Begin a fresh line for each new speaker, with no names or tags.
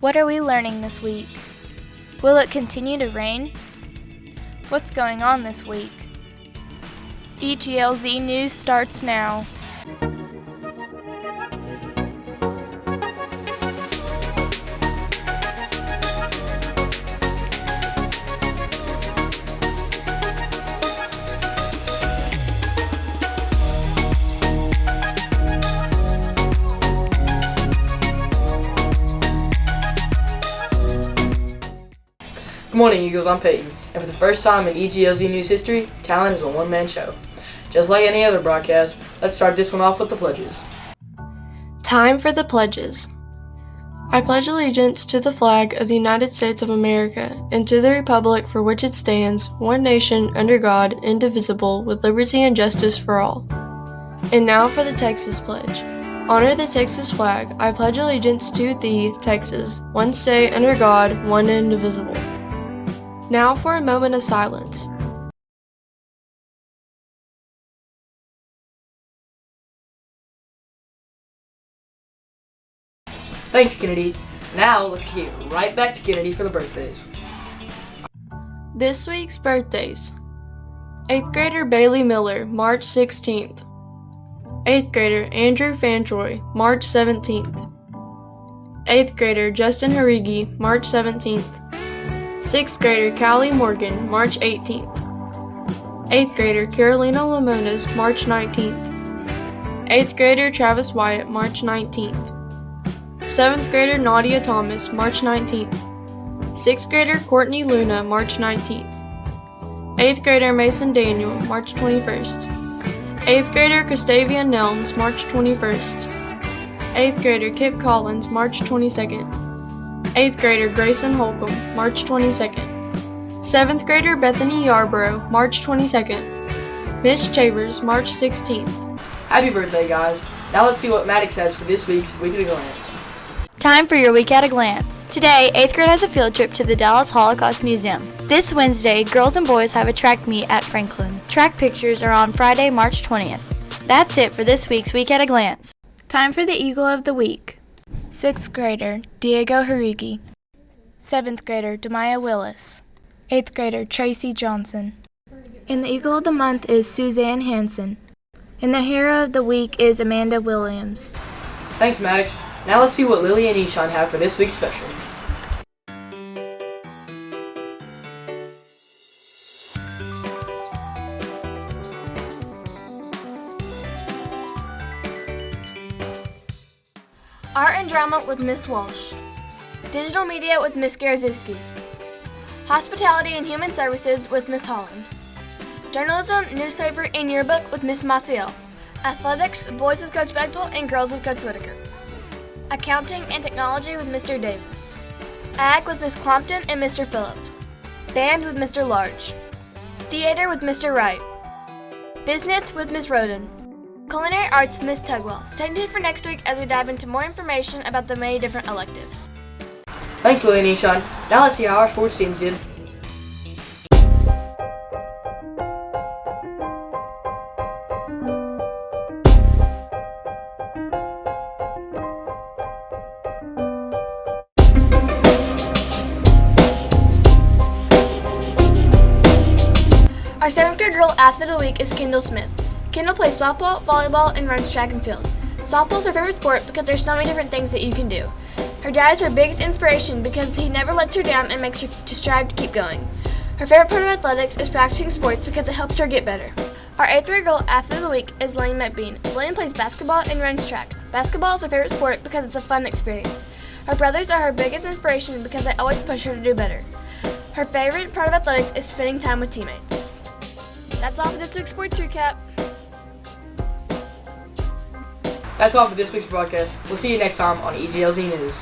What are we learning this week? Will it continue to rain? What's going on this week? EGLZ News starts now.
Good morning, Eagles. I'm Peyton, and for the first time in EGLZ News history, talent is a one-man show. Just like any other broadcast, let's start this one off with the pledges.
Time for the pledges. I pledge allegiance to the flag of the United States of America and to the republic for which it stands, one nation, under God, indivisible, with liberty and justice for all. And now for the Texas pledge. Honor the Texas flag. I pledge allegiance to thee, Texas, one state, under God, one and indivisible. Now for a moment of silence.
Thanks, Kennedy. Now let's get right back to Kennedy for the birthdays.
This week's birthdays. 8th grader Bailey Miller, March 16th. 8th grader Andrew Fantroy, March 17th. 8th grader Justin Harigi, March 17th. 6th grader Callie Morgan, March 18th. 8th grader Carolina Lamonas, March 19th. 8th grader Travis Wyatt, March 19th. 7th grader Nadia Thomas, March 19th. 6th grader Courtney Luna, March 19th. 8th grader Mason Daniel, March 21st. 8th grader Gustavia Nelms, March 21st. 8th grader Kip Collins, March 22nd. 8th grader Grayson Holcomb, March 22nd. 7th grader Bethany Yarborough, March 22nd. Miss Chambers, March 16th.
Happy birthday, guys. Now let's see what Maddox has for this week's Week at a Glance.
Time for your Week at a Glance. Today, 8th grade has a field trip to the Dallas Holocaust Museum. This Wednesday, girls and boys have a track meet at Franklin. Track pictures are on Friday, March 20th. That's it for this week's Week at a Glance. Time for the Eagle of the Week. 6th grader Diego Harigi. 7th grader Demaya Willis. 8th grader Tracy Johnson. And the Eagle of the Month is Suzanne Hansen. And the Hero of the Week is Amanda Williams.
Thanks, Maddox. Now let's see what Lily and Eshawn have for this week's special.
Art and Drama with Miss Walsh. Digital Media with Miss Garzewski. Hospitality and Human Services with Miss Holland. Journalism, Newspaper, and Yearbook with Miss Maciel. Athletics, Boys with Coach Bechtel and Girls with Coach Whitaker. Accounting and Technology with Mr. Davis. Ag with Miss Clompton and Mr. Phillips. Band with Mr. Large. Theater with Mr. Wright. Business with Miss Roden. Culinary Arts with Miss Tugwell. Stay tuned for next week as we dive into more information about the many different electives.
Thanks, Lily and Eshawn. Now let's see how our sports team did.
Our 7th grade girl athlete of the week is Kendall Smith. Kendall plays softball, volleyball, and runs track and field. Softball is her favorite sport because there's so many different things that you can do. Her dad is her biggest inspiration because he never lets her down and makes her to strive to keep going. Her favorite part of athletics is practicing sports because it helps her get better. Our 8th grade girl athlete of the week is Lane McBean. Lane plays basketball and runs track. Basketball is her favorite sport because it's a fun experience. Her brothers are her biggest inspiration because they always push her to do better. Her favorite part of athletics is spending time with teammates. That's all for this week's sports recap.
That's all for this week's broadcast. We'll see you next time on EGLZ News.